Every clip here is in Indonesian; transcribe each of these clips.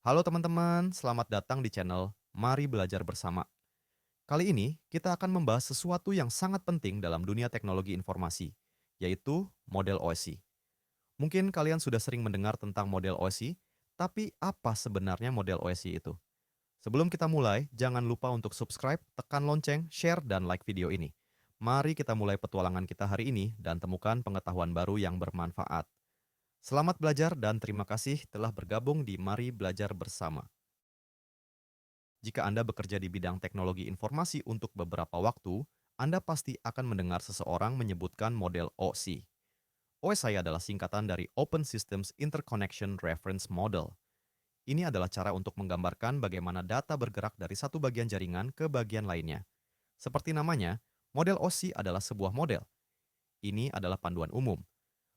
Halo teman-teman, selamat datang di channel Mari Belajar Bersama. Kali ini kita akan membahas sesuatu yang sangat penting dalam dunia teknologi informasi, yaitu model OSI. Mungkin kalian sudah sering mendengar tentang model OSI, tapi apa sebenarnya model OSI itu? Sebelum kita mulai, jangan lupa untuk subscribe, tekan lonceng, share, dan like video ini. Mari kita mulai petualangan kita hari ini dan temukan pengetahuan baru yang bermanfaat. Selamat belajar dan terima kasih telah bergabung di Mari Belajar Bersama. Jika Anda bekerja di bidang teknologi informasi untuk beberapa waktu, Anda pasti akan mendengar seseorang menyebutkan model OSI. OSI adalah singkatan dari Open Systems Interconnection Reference Model. Ini adalah cara untuk menggambarkan bagaimana data bergerak dari satu bagian jaringan ke bagian lainnya. Seperti namanya, model OSI adalah sebuah model. Ini adalah panduan umum.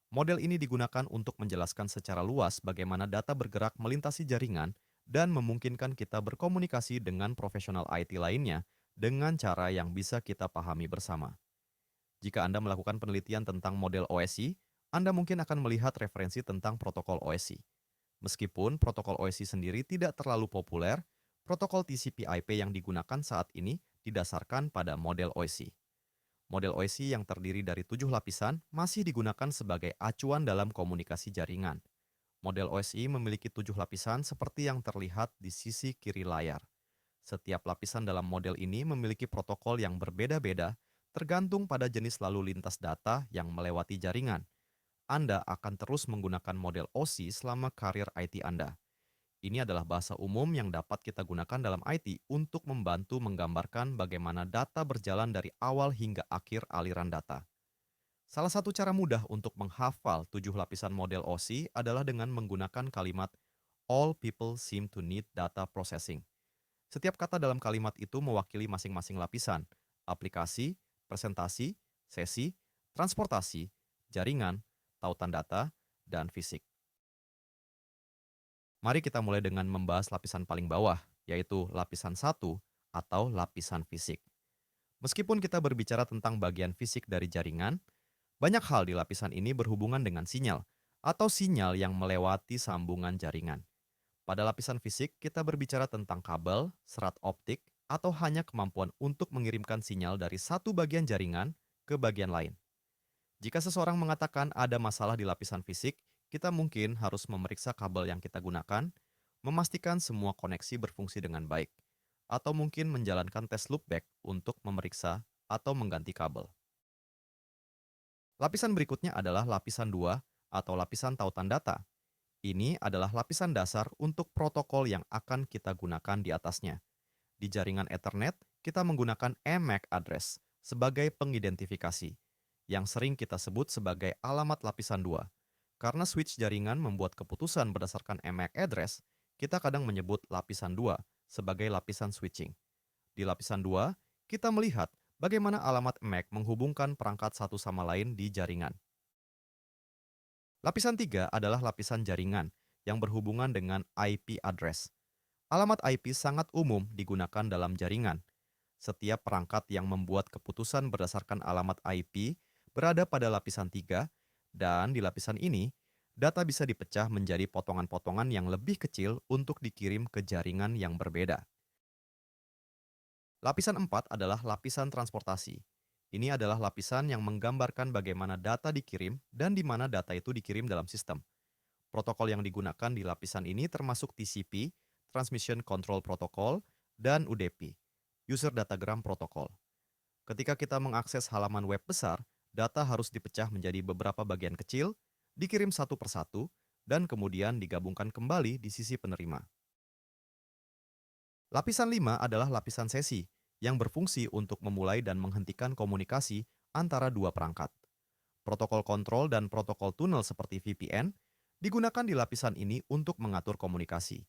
Model ini digunakan untuk menjelaskan secara luas bagaimana data bergerak melintasi jaringan dan memungkinkan kita berkomunikasi dengan profesional IT lainnya dengan cara yang bisa kita pahami bersama. Jika Anda melakukan penelitian tentang model OSI, Anda mungkin akan melihat referensi tentang protokol OSI. Meskipun protokol OSI sendiri tidak terlalu populer, protokol TCP/IP yang digunakan saat ini didasarkan pada model OSI. Model OSI yang terdiri dari 7 lapisan masih digunakan sebagai acuan dalam komunikasi jaringan. Model OSI memiliki 7 lapisan seperti yang terlihat di sisi kiri layar. Setiap lapisan dalam model ini memiliki protokol yang berbeda-beda tergantung pada jenis lalu lintas data yang melewati jaringan. Anda akan terus menggunakan model OSI selama karir IT Anda. Ini adalah bahasa umum yang dapat kita gunakan dalam IT untuk membantu menggambarkan bagaimana data berjalan dari awal hingga akhir aliran data. Salah satu cara mudah untuk menghafal 7 lapisan model OSI adalah dengan menggunakan kalimat "All people seem to need data processing". Setiap kata dalam kalimat itu mewakili masing-masing lapisan: aplikasi, presentasi, sesi, transportasi, jaringan, tautan data, dan fisik. Mari kita mulai dengan membahas lapisan paling bawah, yaitu lapisan satu atau lapisan fisik. Meskipun kita berbicara tentang bagian fisik dari jaringan, banyak hal di lapisan ini berhubungan dengan sinyal atau sinyal yang melewati sambungan jaringan. Pada lapisan fisik, kita berbicara tentang kabel, serat optik, atau hanya kemampuan untuk mengirimkan sinyal dari satu bagian jaringan ke bagian lain. Jika seseorang mengatakan ada masalah di lapisan fisik, kita mungkin harus memeriksa kabel yang kita gunakan, memastikan semua koneksi berfungsi dengan baik, atau mungkin menjalankan tes loopback untuk memeriksa atau mengganti kabel. Lapisan berikutnya adalah lapisan 2 atau lapisan tautan data. Ini adalah lapisan dasar untuk protokol yang akan kita gunakan di atasnya. Di jaringan Ethernet, kita menggunakan MAC address sebagai pengidentifikasi, yang sering kita sebut sebagai alamat lapisan 2. Karena switch jaringan membuat keputusan berdasarkan MAC address, kita kadang menyebut lapisan 2 sebagai lapisan switching. Di lapisan 2, kita melihat bagaimana alamat MAC menghubungkan perangkat satu sama lain di jaringan. Lapisan 3 adalah lapisan jaringan yang berhubungan dengan IP address. Alamat IP sangat umum digunakan dalam jaringan. Setiap perangkat yang membuat keputusan berdasarkan alamat IP berada pada lapisan 3, dan di lapisan ini, data bisa dipecah menjadi potongan-potongan yang lebih kecil untuk dikirim ke jaringan yang berbeda. Lapisan 4 adalah lapisan transportasi. Ini adalah lapisan yang menggambarkan bagaimana data dikirim dan di mana data itu dikirim dalam sistem. Protokol yang digunakan di lapisan ini termasuk TCP, Transmission Control Protocol, dan UDP, User Datagram Protocol. Ketika kita mengakses halaman web besar, data harus dipecah menjadi beberapa bagian kecil, dikirim satu persatu, dan kemudian digabungkan kembali di sisi penerima. Lapisan 5 adalah lapisan sesi, yang berfungsi untuk memulai dan menghentikan komunikasi antara dua perangkat. Protokol kontrol dan protokol tunnel seperti VPN digunakan di lapisan ini untuk mengatur komunikasi.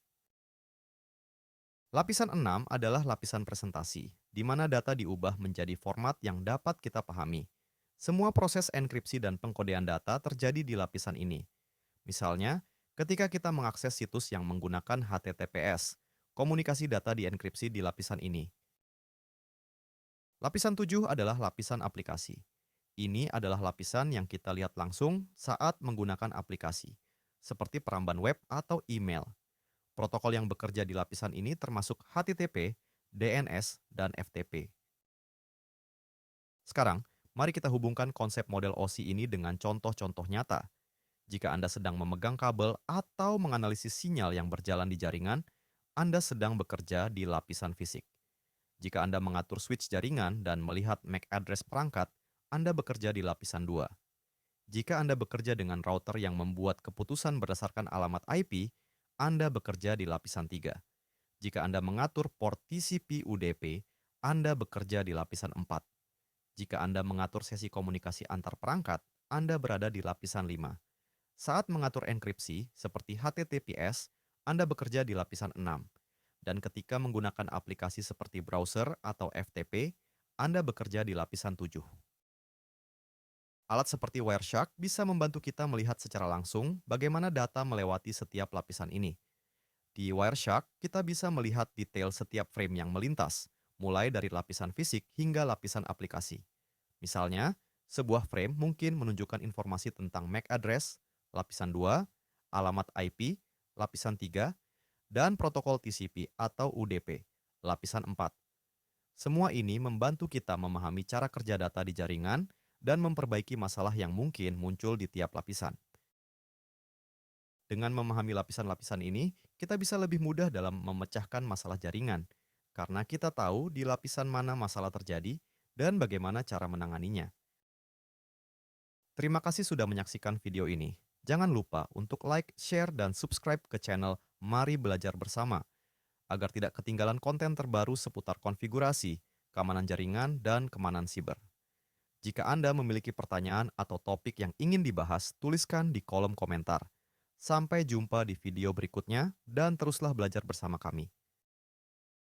Lapisan 6 adalah lapisan presentasi, di mana data diubah menjadi format yang dapat kita pahami. Semua proses enkripsi dan pengkodean data terjadi di lapisan ini. Misalnya, ketika kita mengakses situs yang menggunakan HTTPS, komunikasi data dienkripsi di lapisan ini. Lapisan 7 adalah lapisan aplikasi. Ini adalah lapisan yang kita lihat langsung saat menggunakan aplikasi, seperti peramban web atau email. Protokol yang bekerja di lapisan ini termasuk HTTP, DNS, dan FTP. Sekarang, mari kita hubungkan konsep model OSI ini dengan contoh-contoh nyata. Jika Anda sedang memegang kabel atau menganalisis sinyal yang berjalan di jaringan, Anda sedang bekerja di lapisan fisik. Jika Anda mengatur switch jaringan dan melihat MAC address perangkat, Anda bekerja di lapisan 2. Jika Anda bekerja dengan router yang membuat keputusan berdasarkan alamat IP, Anda bekerja di lapisan 3. Jika Anda mengatur port TCP UDP, Anda bekerja di lapisan 4. Jika Anda mengatur sesi komunikasi antar perangkat, Anda berada di lapisan 5. Saat mengatur enkripsi, seperti HTTPS, Anda bekerja di lapisan 6. Dan ketika menggunakan aplikasi seperti browser atau FTP, Anda bekerja di lapisan 7. Alat seperti Wireshark bisa membantu kita melihat secara langsung bagaimana data melewati setiap lapisan ini. Di Wireshark, kita bisa melihat detail setiap frame yang melintas, mulai dari lapisan fisik hingga lapisan aplikasi. Misalnya, sebuah frame mungkin menunjukkan informasi tentang MAC address, lapisan 2, alamat IP, lapisan 3, dan protokol TCP atau UDP, lapisan 4. Semua ini membantu kita memahami cara kerja data di jaringan dan memperbaiki masalah yang mungkin muncul di tiap lapisan. Dengan memahami lapisan-lapisan ini, kita bisa lebih mudah dalam memecahkan masalah jaringan, karena kita tahu di lapisan mana masalah terjadi dan bagaimana cara menanganinya. Terima kasih sudah menyaksikan video ini. Jangan lupa untuk like, share, dan subscribe ke channel Mari Belajar Bersama, agar tidak ketinggalan konten terbaru seputar konfigurasi, keamanan jaringan, dan keamanan siber. Jika Anda memiliki pertanyaan atau topik yang ingin dibahas, tuliskan di kolom komentar. Sampai jumpa di video berikutnya, dan teruslah belajar bersama kami.